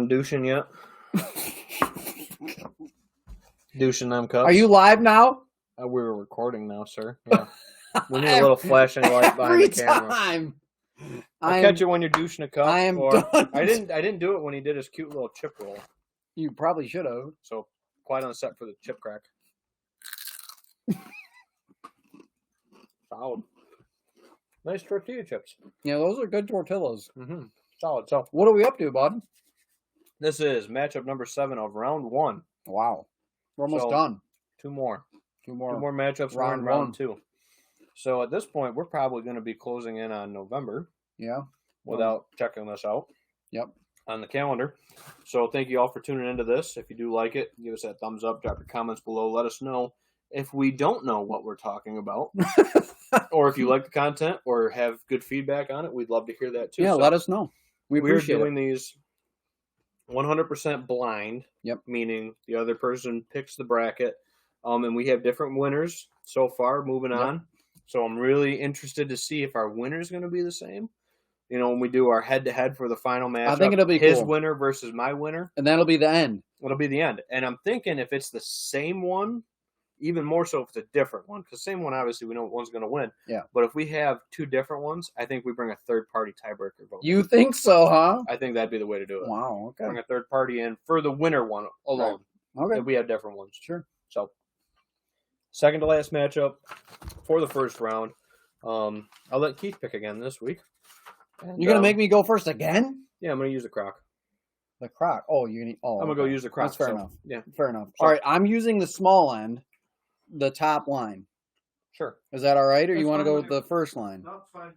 douching yet? Douching them cups. Are you live now? We were recording now, sir. Yeah. We need a little flashing light behind the camera. Time. I'll catch you when you're douching a cup. I am done. I didn't do it when he did his cute little chip roll. You probably should have. So quiet on set for the chip crack. Solid. Nice tortilla chips. Yeah, those are good tortillas. Mm-hmm. Solid. So what are we up to, bud? This is matchup number 7 of round 1. Wow. We're almost done. Two more matchups. Round round one. 2. So at this point, we're probably going to be closing in on November. Yeah. Without checking this out. Yep. On the calendar. So thank you all for tuning into this. If you do like it, give us that thumbs up, drop your comments below. Let us know if we don't know what we're talking about. Or if you like the content or have good feedback on it, we'd love to hear that too. Yeah, so let us know. We're doing these 100% blind. Yep. Meaning the other person picks the bracket. And we have different winners so far moving on. So I'm really interested to see if our winner is going to be the same. You know, when we do our head-to-head for the final match. I think it'll be his cool. winner versus my winner. And that'll be the end. It'll be the end. And I'm thinking if it's the same one, even more so if it's a different one, because same one, obviously, we know one's going to win. Yeah. But if we have two different ones, I think we bring a third-party tiebreaker vote. You think so, huh? I think that'd be the way to do it. Wow, okay. Bring a third party in for the winner one alone. Right. Okay. If we have different ones. Sure. So, second to last matchup for the first round. I'll let Keith pick again this week. And, you're going to make me go first again? Yeah, I'm going to use the crock. The crock? Oh, you're going to... Oh, I'm going to go use the crock. That's fair enough. Yeah. Fair enough. So, all right, I'm using the small end, the top line. Sure. Is that all right, or That's you want to go fine. with the first line? No, it's fine.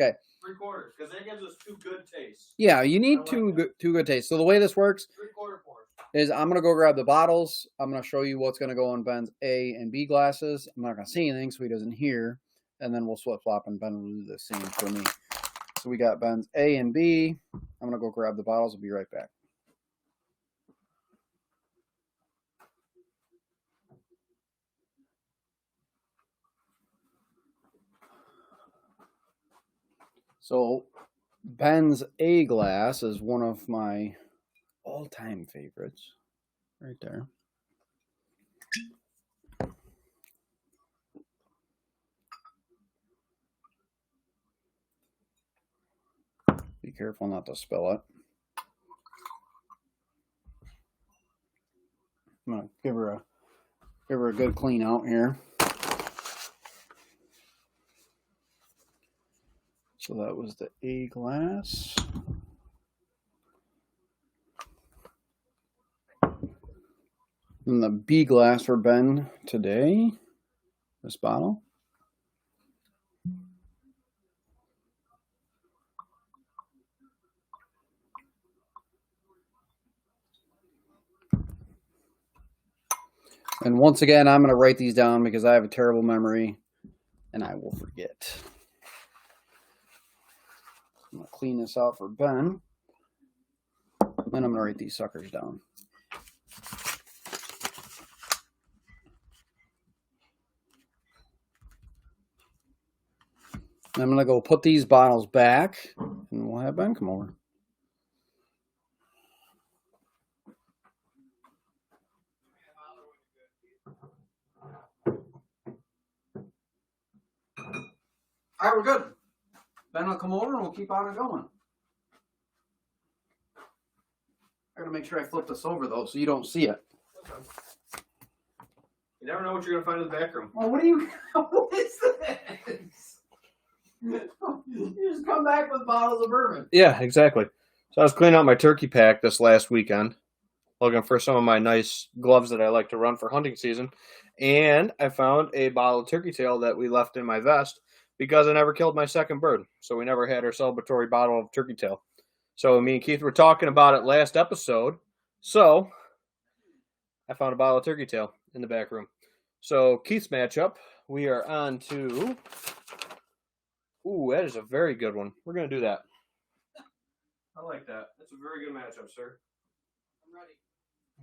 Okay. 3/4, because that gives us two good tastes. Yeah, you need two good tastes. So the way this works 3/4 pour. is I'm going to go grab the bottles. I'm going to show you what's going to go in Ben's A and B glasses. I'm not going to say anything so he doesn't hear. And then we'll flip-flop and Ben will do the same for me. So we got Ben's A and B. I'm going to go grab the bottles. I'll be right back. So Ben's A glass is one of my all-time favorites. Right there. Be careful not to spill it. I'm gonna give her a good clean out here. So that was the A glass. And the B glass for Ben today. This bottle. And once again, I'm going to write these down because I have a terrible memory and I will forget. I'm going to clean this out for Ben. Then I'm going to write these suckers down. I'm going to go put these bottles back and we'll have Ben come over. All right, we're good. Ben will come over and we'll keep on it going. I gotta make sure I flip this over though, so you don't see it. Okay. You never know what you're gonna find in the back room. Well, what is this? You just come back with bottles of bourbon. Yeah, exactly. So I was cleaning out my turkey pack this last weekend, looking for some of my nice gloves that I like to run for hunting season, and I found a bottle of turkey tail that we left in my vest. Because I never killed my second bird. So we never had our celebratory bottle of turkey tail. So me and Keith were talking about it last episode. So I found a bottle of turkey tail in the back room. So Keith's matchup, we are on to... Ooh, that is a very good one. We're going to do that. I like that. That's a very good matchup, sir. I'm ready.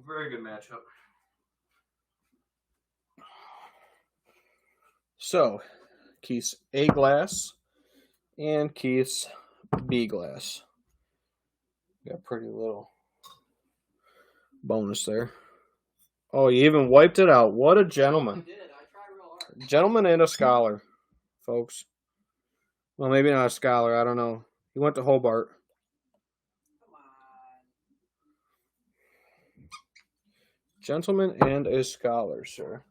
Very good matchup. So... Keith's A glass and Keith's B glass. Got a pretty little bonus there. Oh, you even wiped it out. What a I gentleman. did. I tried real hard. Gentleman and a scholar, folks. Well, maybe not a scholar. I don't know. He went to Hobart. Come on. Gentleman and a scholar, sir.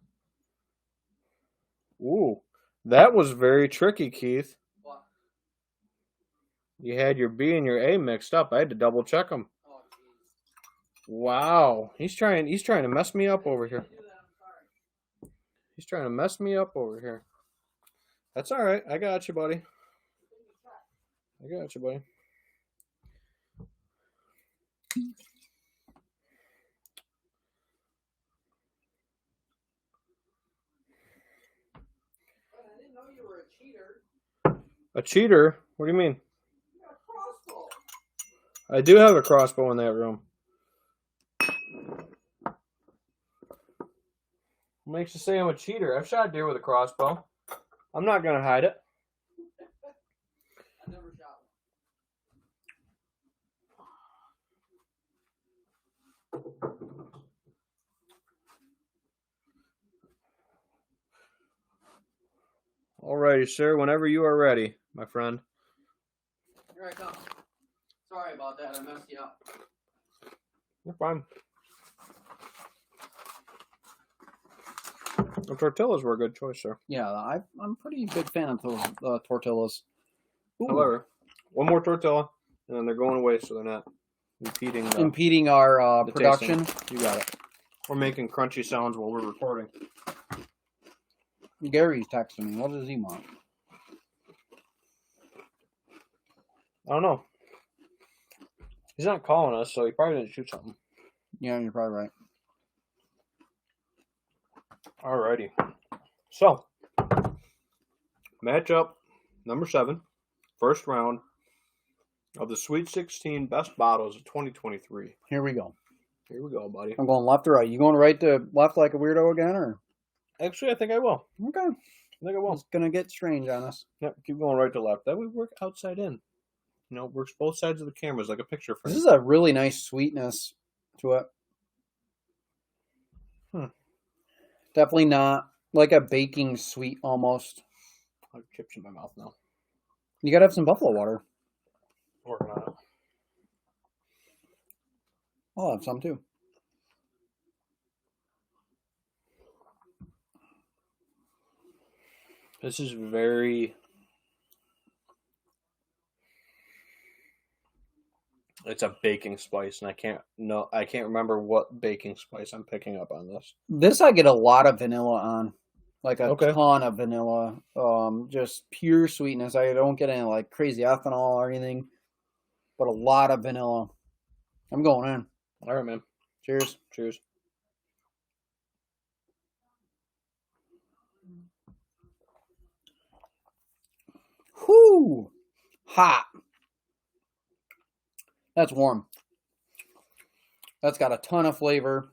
Ooh, that was very tricky, Keith. What? You had your B and your A mixed up. I had to double check them. Oh, jeez. Wow, he's trying to mess me up over here. I do that. I'm sorry. He's trying to mess me up over here. That's all right. I got you, buddy. I got you, buddy. I didn't know you were a cheater. A cheater? What do you mean? You got a crossbow. I do have a crossbow in that room. What makes you say I'm a cheater? I've shot deer with a crossbow. I'm not going to hide it. I never shot one. Alrighty, sir. Whenever you are ready, my friend. Here I come. Sorry about that. I messed you up. You're fine. The tortillas were a good choice, sir. Yeah, I'm a pretty big fan of those tortillas. Ooh. However, one more tortilla, and then they're going away, so they're not impeding our the production. tasting. You got it. We're making crunchy sounds while we're recording. Gary's texting me. What does he want? I don't know. He's not calling us, so he probably didn't shoot something. Yeah, you're probably right. Alrighty. So, matchup number 7, first round of the Sweet 16 best bottles of 2023. Here we go. Here we go, buddy. I'm going left or right. You going right to left like a weirdo again, or? Actually, I think I will. Okay. I think I will. It's gonna get strange on us. Yep, keep going right to left. That would work outside in. You know, works both sides of the cameras like a picture frame. This is a really nice sweetness to it. Definitely not like a baking sweet almost. I have chips in my mouth now. You gotta have some buffalo water. Working on it. I'll have some too. This is very... It's a baking spice, and I can't remember what baking spice I'm picking up on this. This I get a lot of vanilla on. Like a Okay. ton of vanilla. Just pure sweetness. I don't get any like crazy ethanol or anything. But a lot of vanilla. I'm going in. All right, man. Cheers. Cheers. Whoo! Hot. That's warm. That's got a ton of flavor.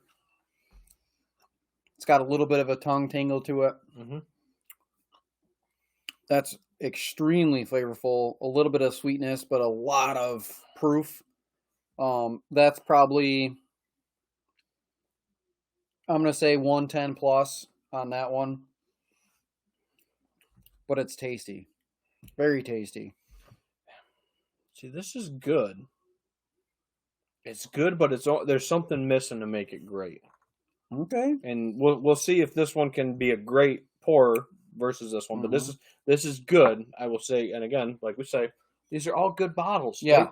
It's got a little bit of a tongue tingle to it. Mm-hmm. That's extremely flavorful. A little bit of sweetness, but a lot of proof. That's probably, I'm going to say 110 plus on that one. But it's tasty. Very tasty. See, this is good. It's good, but there's something missing to make it great. Okay. And we'll see if this one can be a great pour versus this one. But this is good, I will say. And again, like we say, these are all good bottles. Yeah.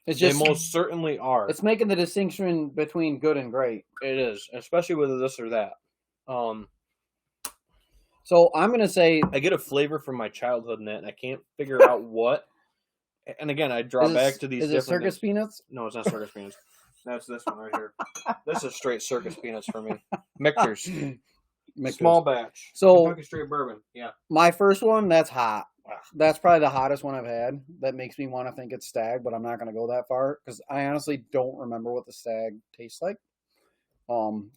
It's just, they most certainly are. It's making the distinction between good and great. It is, especially with this or that. So I'm going to say... I get a flavor from my childhood in it, and I can't figure out what. And again, I draw back to these different... Is it circus peanuts? No, it's not circus peanuts. That's this one right here. This is straight circus peanuts for me. Michter's. Small batch. So, Kentucky straight bourbon. Yeah. My first one, that's hot. That's probably the hottest one I've had. That makes me want to think it's Stag, but I'm not going to go that far because I honestly don't remember what the Stag tastes like.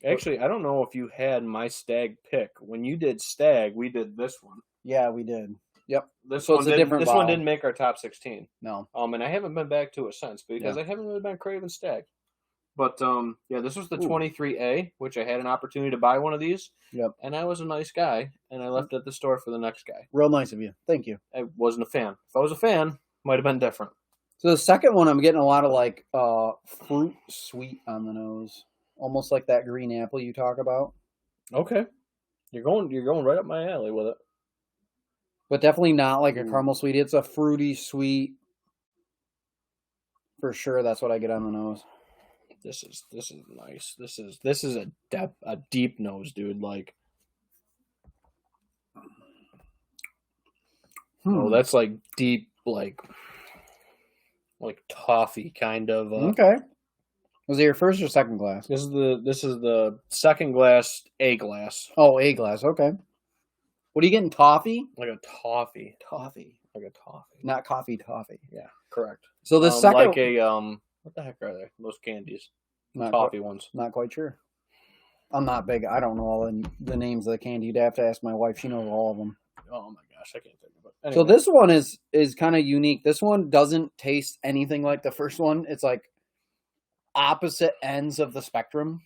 Actually, I don't know if you had my Stag pick. When you did Stag, we did this one. Yeah, we did. Yep. This So one it's a different This bottle. one didn't make our top 16. No. And I haven't been back to it since because Yeah. I haven't really been craving Stag. But yeah, this was the Ooh. 23A, which I had an opportunity to buy one of these. Yep. And I was a nice guy, and I left it at the store for the next guy. Real nice of you. Thank you. I wasn't a fan. If I was a fan, might have been different. So the second one, I'm getting a lot of like fruit sweet on the nose, almost like that green apple you talk about, Okay, you're going right up my alley with it. but definitely not like a Ooh. caramel sweet. It's a fruity sweet. For sure, that's what I get on the nose. This is nice. This is a deep nose, dude. Like, oh, that's like deep, like toffee kind of. Okay. Was it your first or second glass? This is the second glass, A glass, Oh, A glass. Okay. What are you getting? Toffee? like a toffee, Toffee. like a toffee. Not coffee, toffee. Yeah, correct. So the second, like a what the heck are they? Those candies, not toffee ones. Not quite sure. I'm not big. I don't know all the names of the candy. You'd have to ask my wife. She knows all of them. Oh my gosh, I can't think of it. Anyway. So this one is kind of unique. This one doesn't taste anything like the first one. It's like opposite ends of the spectrum.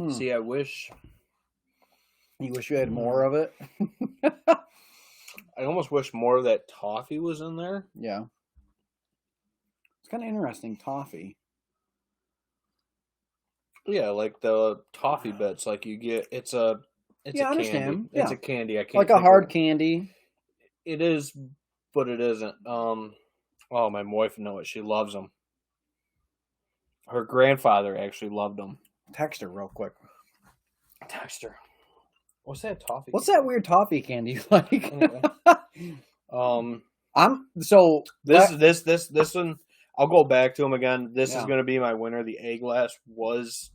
See, I wish you had more of it. I almost wish more of that toffee was in there. Yeah. It's kind of interesting, toffee. Yeah, like the toffee bits, like you get. It's a I understand. It's a candy. I can't like a think hard of- candy. It is, but it isn't. Oh, my wife knows it. She loves them. Her grandfather actually loved them. Text her real quick. Text her. What's that toffee? What's that weird toffee candy you like? Anyway. I'm so This one. I'll go back to them again. This is Yeah. going to be my winner. The A glass was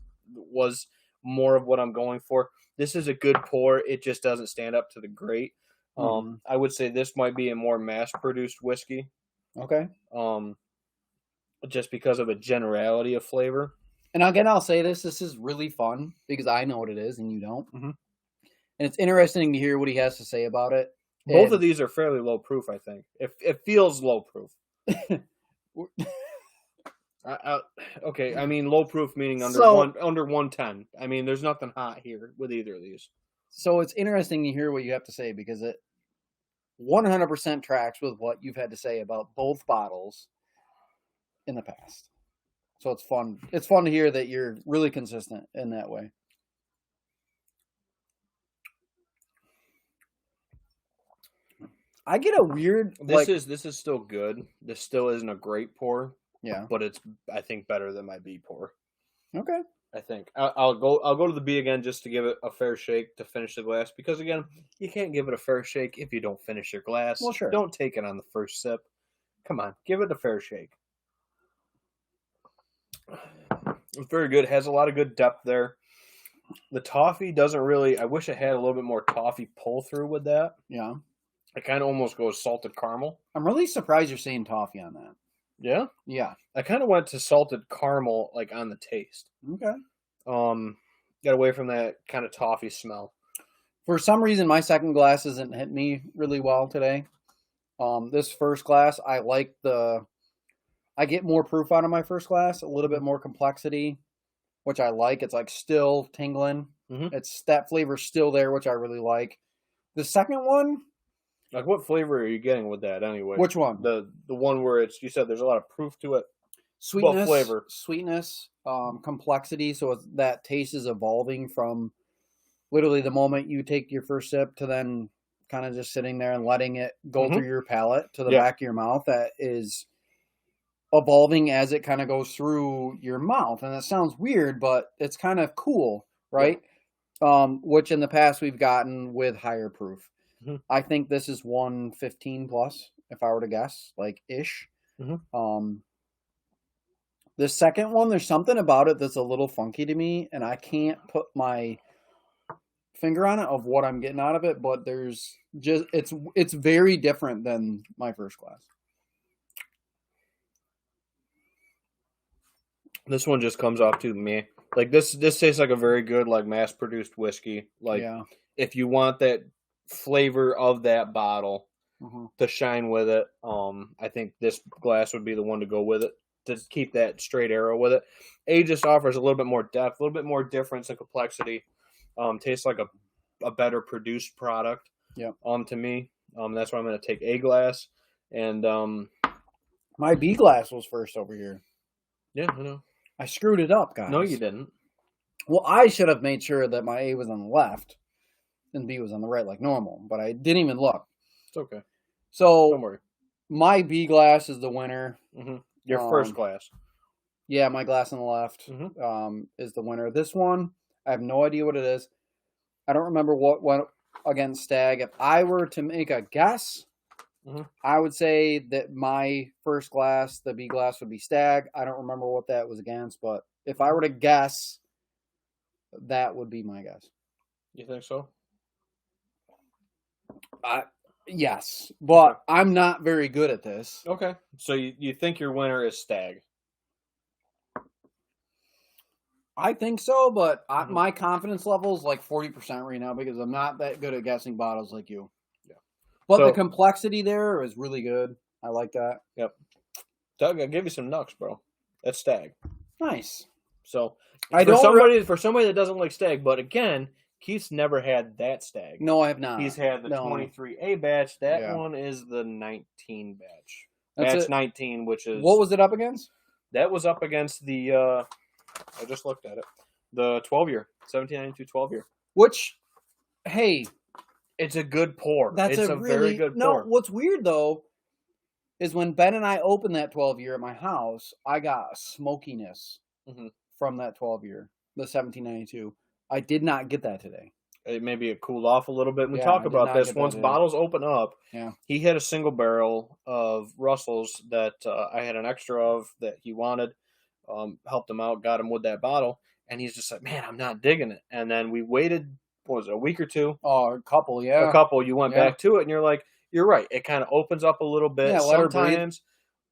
more of what I'm going for. This is a good pour. It just doesn't stand up to the great. I would say this might be a more mass-produced whiskey. Okay. Just because of a generality of flavor. And again, I'll say this is really fun because I know what it is and you don't. Mhm. And it's interesting to hear what he has to say about it. Both of these are fairly low proof, I think. It feels low proof. Okay, I mean low proof meaning under 110. I mean, there's nothing hot here with either of these. So it's interesting to hear what you have to say because it 100% tracks with what you've had to say about both bottles in the past. So it's fun. It's fun to hear that you're really consistent in that way. I get a weird. This is still good. This still isn't a great pour. Yeah, but it's I think better than my B pour. Okay. I think I'll go to the B again just to give it a fair shake to finish the glass because again you can't give it a fair shake if you don't finish your glass. Well, sure. Don't take it on the first sip. Come on, give it a fair shake. It's very good. It has a lot of good depth there. The toffee doesn't really. I wish I had a little bit more toffee pull through with that. Yeah. It kind of almost goes salted caramel. I'm really surprised you're saying toffee on that. Yeah. Yeah. I kind of went to salted caramel like on the taste. Okay. Got away from that kind of toffee smell. For some reason, my second glass isn't hitting me really well today. This first glass, I get more proof out of my first glass, a little bit more complexity, which I like. It's like still tingling. Mm-hmm. It's that flavor still there, which I really like. The second one, like what flavor are you getting with that anyway? Which one? The one where you said there's a lot of proof to it. Sweetness, flavor. Sweetness, complexity. So that taste is evolving from literally the moment you take your first sip to then kind of just sitting there and letting it go through your palate to the back of your mouth. That is evolving as it kind of goes through your mouth. And that sounds weird, but it's kind of cool, right? Yeah. Which in the past we've gotten with higher proof. Mm-hmm. I think this is 115 plus, if I were to guess, like ish. Mm-hmm. The second one, there's something about it that's a little funky to me, and I can't put my finger on it of what I'm getting out of it, but there's just it's very different than my first glass. This one just comes off to me. Like this tastes like a very good like mass produced whiskey. Like if you want that flavor of that bottle, to shine with it. I think this glass would be the one to go with it to keep that straight arrow with it. A just offers a little bit more depth, a little bit more difference and complexity. Tastes like a better produced product. Yep. To me, that's why I'm going to take A glass. And my B glass was first over here. yeah, I know. I screwed it up, guys. No, you didn't. Well, I should have made sure that my A was on the left and B was on the right like normal, but I didn't even look. It's okay. So Don't worry. my B glass is the winner. Your first glass. Yeah, my glass on the left is the winner. This one, I have no idea what it is. I don't remember what went against Stag. If I were to make a guess, I would say that my first glass, the B glass, would be Stag. I don't remember what that was against, but if I were to guess, that would be my guess. You think so? Yes, but I'm not very good at this. Okay. So you think your winner is Stag? I think so, but my confidence level is like 40% right now because I'm not that good at guessing bottles like you. Yeah. But the complexity there is really good. I like that. Yep. Doug, I'll give you some nucks, bro. That's Stag. Nice. So for somebody that doesn't like Stag, but again, Keith's never had that Stag. No, I have not. He's had the 23A batch. That one is the 19 batch. Batch 19, which is... What was it up against? That was up against the... I just looked at it. The 12-year. 1792 12-year. Which, hey... It's a good pour. It's a very good pour. No, what's weird, though, is when Ben and I opened that 12-year at my house, I got a smokiness from that 12-year, the 1792. I did not get that today. Maybe it cooled off a little bit. And we talk about this. Once bottles open up, he had a single barrel of Russell's that I had an extra of that he wanted. Helped him out, got him with that bottle. And he's just like, man, I'm not digging it. And then we waited, what was it, a week or two? Oh, a couple, yeah. A couple. You went back to it, and you're like, you're right. It kind of opens up a little bit. Yeah,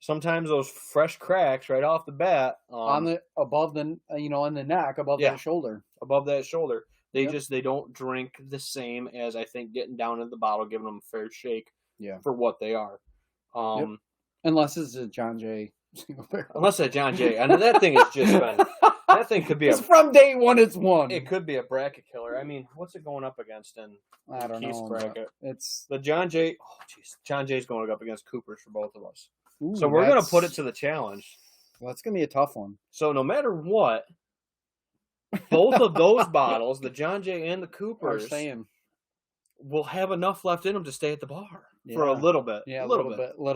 sometimes those fresh cracks right off the bat on the above the in the neck, above that shoulder. Above that shoulder. They they don't drink the same as I think getting down into the bottle, giving them a fair shake for what they are. Unless it's a John Jay single barrel. Unless it's John Jay. I know that thing has just been that thing could be from day one it's one. It could be a bracket killer. I mean, what's it going up against in I don't Keith's know. bracket? It's the John Jay. Oh jeez. John Jay's going up against Cooper's for both of us. Ooh, so we're going to put it to the challenge. Well, that's going to be a tough one. So no matter what, both of those bottles, the John Jay and the Cooper's, will have enough left in them to stay at the bar for a little bit. Yeah, a little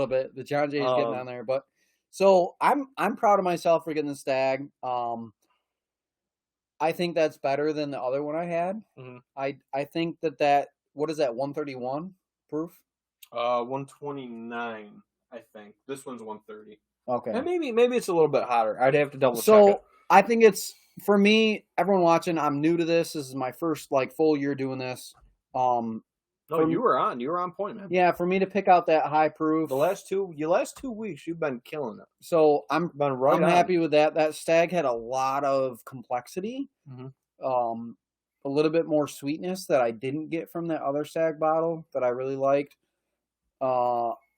bit. The John Jay is getting on there, but so I'm proud of myself for getting the Stag. I think that's better than the other one I had. I think that what is that 131 proof? 129. I think this one's 130. Okay, and maybe it's a little bit hotter. I'd have to double check. So I think it's for me. Everyone watching, I'm new to this. This is my first full year doing this. No, you were on point, man. Yeah, for me to pick out that high proof. The last 2 weeks, you've been killing it. So I'm happy with that. That Stag had a lot of complexity, a little bit more sweetness that I didn't get from that other Stag bottle that I really liked.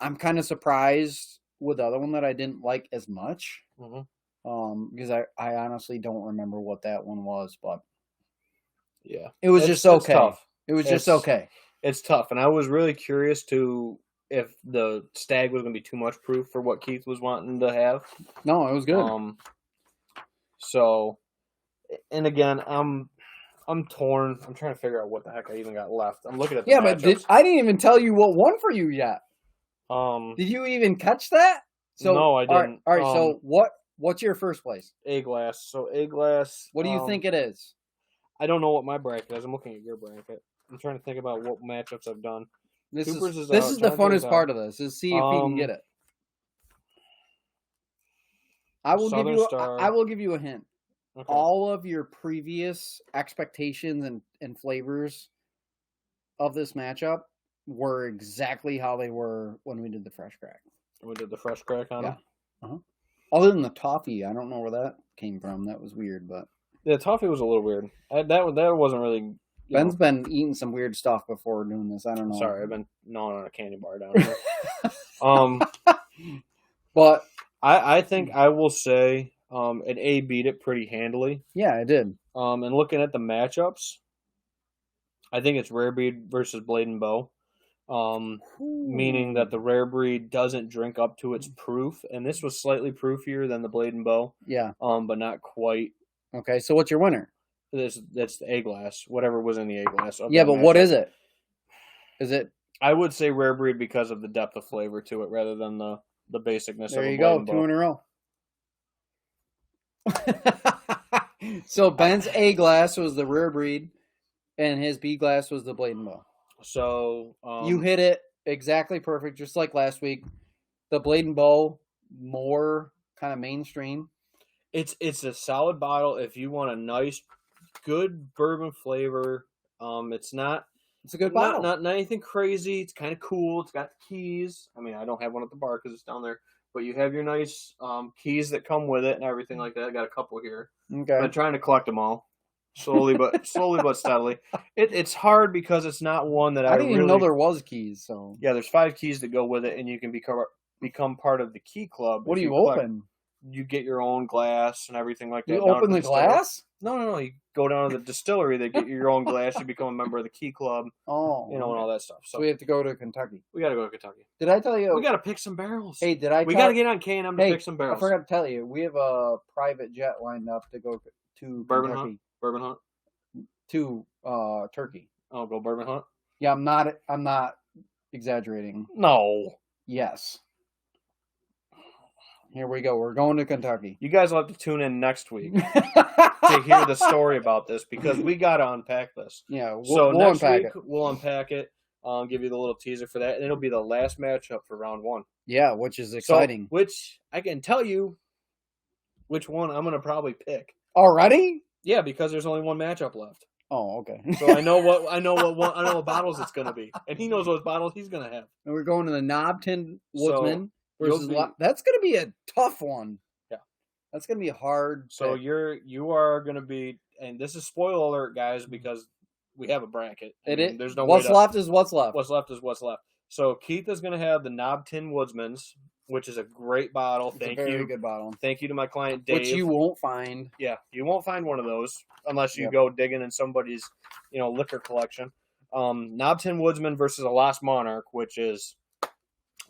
I'm kind of surprised with the other one that I didn't like as much, because I honestly don't remember what that one was, but yeah, it was just okay. Tough. It was just okay. It's tough, and I was really curious if the Stag was going to be too much proof for what Keith was wanting to have. No, it was good. So, and again, I'm torn. I'm trying to figure out what the heck I even got left. I'm looking at the matchups. I didn't even tell you what won for you yet. Did you even catch that? So no, I didn't. All right. So what's your first place? A glass. So A glass. What do you think it is? I don't know what my bracket is. I'm looking at your bracket. I'm trying to think about what matchups I've done. This is the funnest part of this. Is see if you can get it. I will give you a hint. Okay. All of your previous expectations and flavors of this matchup were exactly how they were when we did the fresh crack. We did the fresh crack on them? Other than the toffee, I don't know where that came from. That was weird, but yeah, toffee was a little weird. That wasn't really Ben's been eating some weird stuff before doing this. I don't know. Sorry, I've been gnawing on a candy bar down here. But I think I will say an A beat it pretty handily. yeah, it did. And looking at the matchups, I think it's Rare Breed versus Blade and Bow. Meaning that the Rare Breed doesn't drink up to its proof, and this was slightly proofier than the Blade and Bow. Yeah. But not quite. Okay, so what's your winner? That's the A glass, whatever was in the A glass. Yeah, but what is it? Is it? I would say Rare Breed because of the depth of flavor to it, rather than the basicness. There of you Blade go, and 2 Bow. in a row. So Ben's A glass was the Rare Breed, and his B glass was the Blade and Bow. So You hit it exactly perfect, just like last week. The Blade and Bow, more kind of mainstream. It's a solid bottle if you want a nice, good bourbon flavor. It's not. It's a good bottle. Not anything crazy. It's kind of cool. It's got the keys. I mean, I don't have one at the bar because it's down there. But you have your nice keys that come with it and everything like that. I got a couple here. Okay. I'm trying to collect them all, slowly but steadily. It's hard because it's not one that I didn't even really know there was keys. So Yeah, there's 5 keys that go with it, and you can become part of the key club. what do if you collect. open? You get your own glass and everything like that. You down at open the distillery. glass? No. You go down to the distillery. They get you your own glass. You become a member of the key club. Oh, And all that stuff. So So we have to go to Kentucky. we got to go to Kentucky. Did I tell you? We got to pick some barrels. Hey, did I? We tell- got to get on K&M to Hey, pick some I barrels. forgot to tell you. We have a private jet lined up to go to Bourbon Kentucky hunt. Bourbon hunt. to Turkey. Oh, go bourbon hunt. Yeah, I'm not exaggerating. No. Yes. Here we go. We're going to Kentucky. You guys will have to tune in next week to hear the story about this because we got to unpack this. Yeah, So we'll next unpack week it. we'll unpack it. Give you the little teaser for that, and it'll be the last matchup for round 1. Yeah, which is So, exciting. which I can tell you which one I'm going to probably pick. Already? Yeah, because there's only one matchup left. Oh, okay. So I know what bottles it's going to be, and he knows what bottles he's going to have. And we're going to the Knob Tin So, Woodsman you'll versus. be- That's going to be a tough one. Yeah. That's going to be a hard. So pick. you are going to be, and this is spoiler alert, guys, because we have a bracket. I It mean, is. There's no What's way to, left is what's left. What's left is what's left. So Keith is going to have the Knob Tin Woodsman's, which is a great bottle. It's a Thank very you. good bottle, Thank you to my client Dave. which you won't find. Yeah, you won't find one of those unless you Yep. go digging in somebody's, liquor collection. Knob Tin Woodsman versus a Lost Monarch, which is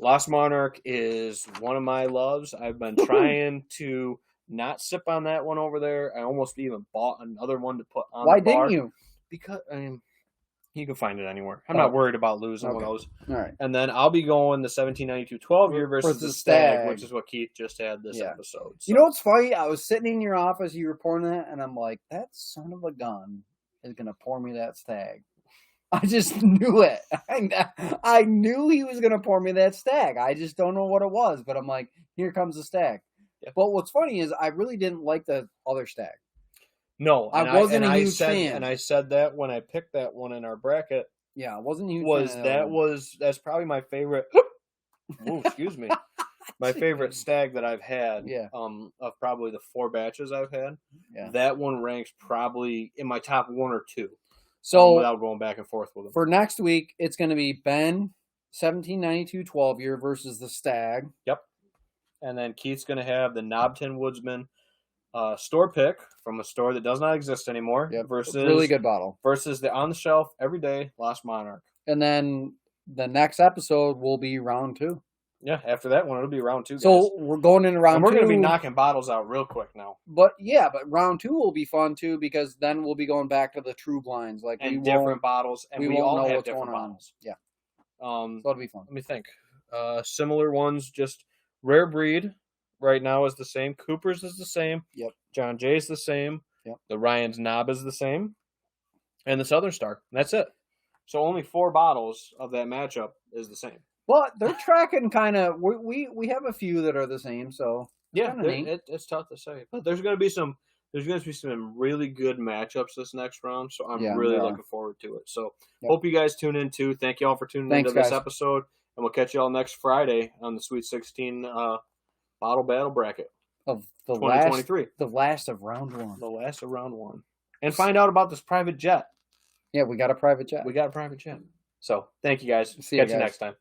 Lost Monarch is one of my loves. I've been trying to not sip on that one over there. I almost even bought another one to put on Why the bar. didn't you? Because you can find it anywhere. I'm Oh. not worried about losing one Okay. of those. All right. And then I'll be going the 1792 12 year versus the Stag, which is what Keith just had this Yeah. episode. You know what's funny? I was sitting in your office, you were pouring that, and I'm like, that son of a gun is gonna pour me that Stag. I just knew it. I knew he was gonna pour me that Stag. I just don't know what it was, but I'm like, here comes the Stag. Yeah. But what's funny is I really didn't like the other Stag. No, I and wasn't a I huge said, fan. And I said that when I picked that one in our bracket Yeah, I wasn't a huge was fan of that one. that's probably my favorite. Oh, excuse me, my favorite Stag that I've had. Yeah. Of probably the 4 batches I've had. Yeah. That one ranks probably in my top 1 or 2. So without going back and forth with them. for next week, it's going to be Ben 1792 12 year versus the Stag. Yep. And then Keith's going to have the Knob Tin Woodsman store pick from a store that does not exist anymore. Yep. Versus Really good bottle. versus the on the shelf everyday Lost Monarch. And then the next episode will be round 2. Yeah, after that one, it'll be round 2. Guys. So we're going into round and we're 2. going to be knocking bottles out real quick now. But yeah, but round 2 will be fun too because then we'll be going back to the true blinds. Like And we different won't, bottles. And we we won't all know have what's different going on. bottles. Yeah, So that'll be fun. let me think. Similar ones, just Rare Breed right now is the same. Cooper's is the same. Yep. John Jay's the same. Yep. The Ryan's Knob is the same. And the Southern Star. That's it. So only 4 bottles of that matchup is the same. But they're tracking kind of. We have a few that are the same. So Yeah, kinda neat. it's tough to say. But there's going to be some really good matchups this next round. So I'm Yeah, really there are. looking forward to it. So Yep. hope you guys tune in too. Thank you all for tuning Thanks, into this guys. episode. And we'll catch you all next Friday on the Sweet 16 Bottle Battle Bracket of the last 2023. of round 1. The last of round 1. And find out about this private jet. Yeah, we got a private jet. We got a private jet. So thank you guys. See ya, Catch you guys. next time.